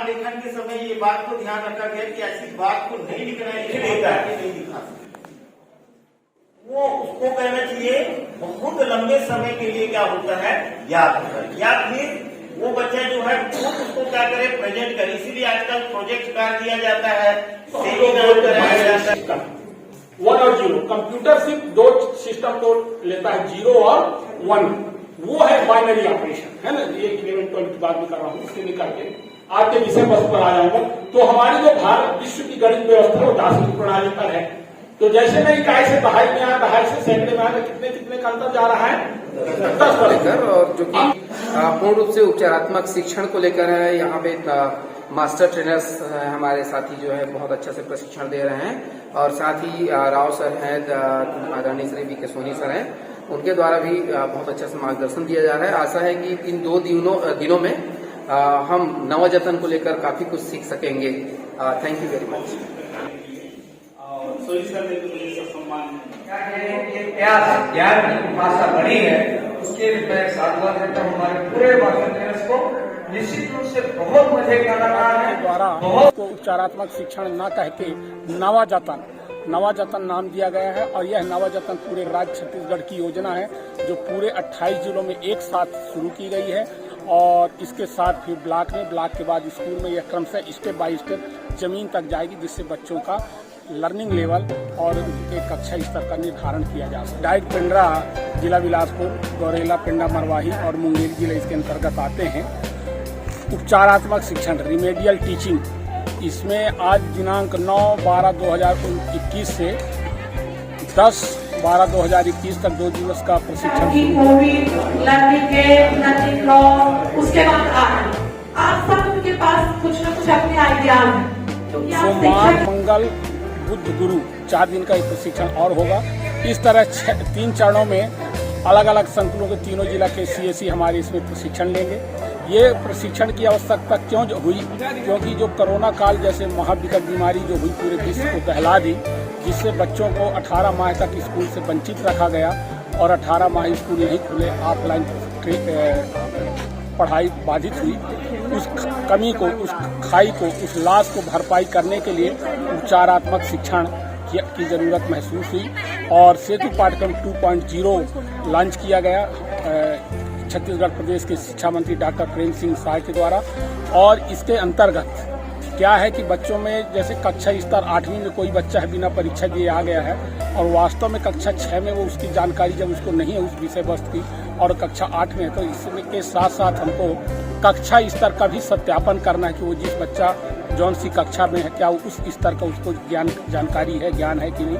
लेखन के समय ये बात को ध्यान रखा गया कि ऐसी बात को नहीं लिखना है, नहीं लिखा, वो उसको कहना चाहिए बहुत लंबे समय के लिए क्या होता है, याद होता है, या फिर वो बच्चा जो है खुद उसको क्या करे, प्रेजेंट करे। इसीलिए आजकल प्रोजेक्ट कार्ड दिया जाता है, सेमिनार कराया जाता है। 1 और 0 कंप्यूटर सिर्फ दो सिस्टम को लेता है, 0 और 1, वो है बाइनरी ऑपरेशन, है ना। एक 11-12 की बात भी कर रहा हूँ, उसके निकल के आज के विषय वस्तु पर आ जाऊंगा। तो हमारी जो भारत विश्व की गणित व्यवस्था वो दार्शनिक प्रणाली पर है। तो जैसे मैं इकाई से दहाई में आया, दहाई से सैकड़े में आया, कितने का अंतर जा रहा है, 10 लेकर। और जो कि पूर्ण रूप से उपचारात्मक शिक्षण को लेकर है, यहाँ पे मास्टर ट्रेनर्स हमारे साथी जो है बहुत अच्छा से प्रशिक्षण दे रहे हैं। और साथ ही राव सर हैं, आदरणीय श्री वी के सोनी सर हैं, उनके द्वारा भी बहुत अच्छा से मार्गदर्शन दिया जा रहा है। आशा है कि इन 2 दिनों में हम नवजतन को लेकर काफी कुछ सीख सकेंगे। Thank you very much. ये प्यास ज्ञान की भाषा बड़ी है, उसके लिए साधुवाद देता हूँ हमारे पूरे मास्टर को। निश्चित रूप से बहुत मजे का लगा है। द्वारा को उपचारात्मक शिक्षण न कहते नवजतन नाम दिया गया है। और यह नवजतन पूरे राज्य छत्तीसगढ़ की योजना है, जो पूरे 28 जिलों में एक साथ शुरू की गई है। और इसके साथ फिर ब्लॉक के बाद स्कूल में यह क्रमशः स्टेप बाय स्टेप जमीन तक जाएगी, जिससे बच्चों का लर्निंग लेवल और उनके कक्षा स्तर का निर्धारण किया जा सके। डाइट पेंड्रा जिला बिलासपुर, गौरेला, पेंडा, मरवाही और मुंगेर जिले इसके अंतर्गत आते हैं। उपचारात्मक शिक्षण रिमेडियल टीचिंग, इसमें आज दिनांक 9/12/2021 से 10/12/2021 तक 2 दिवस का प्रशिक्षण। उसके बाद आप सब उनके पास कुछ न कुछ अपने आइडियाज हैं। सोमवार, मंगल, बुध, गुरु 4 दिन का प्रशिक्षण और होगा। इस तरह 3 चरणों में अलग अलग संकुलों के तीनों जिला के CSE हमारे इसमें प्रशिक्षण लेंगे। ये प्रशिक्षण की आवश्यकता क्यों हुई, क्योंकि जो कोरोना काल जैसे महाविकट बीमारी जो हुई पूरे विश्व को दहला दी, जिससे बच्चों को 18 माह तक स्कूल से वंचित रखा गया और 18 माह स्कूल नहीं खुले, ऑफलाइन पढ़ाई बाधित हुई। उस कमी को, उस खाई को, उस लाश को भरपाई करने के लिए उपचारात्मक शिक्षण की जरूरत महसूस हुई और सेतु पाठ्यक्रम 2.0 लॉन्च किया गया छत्तीसगढ़ प्रदेश के शिक्षा मंत्री डॉक्टर प्रेम सिंह शाह के द्वारा। और इसके अंतर्गत क्या है कि बच्चों में जैसे कक्षा स्तर 8वीं में कोई बच्चा है बिना परीक्षा दिए आ गया है और वास्तव में कक्षा 6 में वो उसकी जानकारी जब उसको नहीं है उस विषय वस्तु की और कक्षा 8 में है, तो इसके साथ साथ हमको कक्षा स्तर का भी सत्यापन करना है कि वो जिस बच्चा जौन सी कक्षा में है क्या उस स्तर का उसको जानकारी है, ज्ञान है कि नहीं।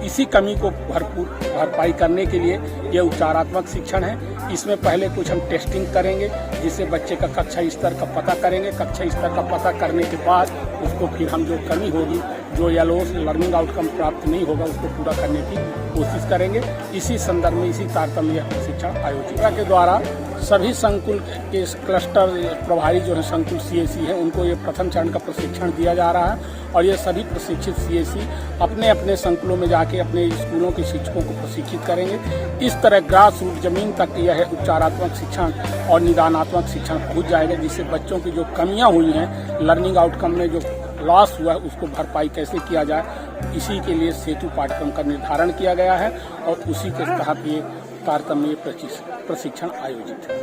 इसी कमी को भरपाई करने के लिए ये उपचारात्मक शिक्षण है। इसमें पहले कुछ हम टेस्टिंग करेंगे, जिससे बच्चे का कक्षा स्तर का पता करेंगे। कक्षा स्तर का पता करने के बाद उसको फिर हम जो कमी होगी, जो LOS लर्निंग आउटकम प्राप्त नहीं होगा, उसको पूरा करने की कोशिश करेंगे। इसी संदर्भ में, इसी तारतम्य प्रशिक्षण आयोजित के द्वारा सभी संकुल के क्लस्टर प्रभारी जो है संकुल CSE है, उनको ये प्रथम चरण का प्रशिक्षण दिया जा रहा है। और ये सभी प्रशिक्षित CSE अपने अपने संकुलों में जाके अपने स्कूलों के शिक्षकों को प्रशिक्षित करेंगे। इस तरह ग्रास रूट जमीन तक यह उपचारात्मक शिक्षण और निदानात्मक शिक्षण पहुंच जाएगा, जिससे बच्चों की जो कमियां हुई हैं लर्निंग आउटकम में, जो लॉस हुआ है, उसको भरपाई कैसे किया जाए, इसी के लिए सेतु पाठ्यक्रम का निर्धारण किया गया है और उसी के तहत ये तारतम्य प्रशिक्षण आयोजित है।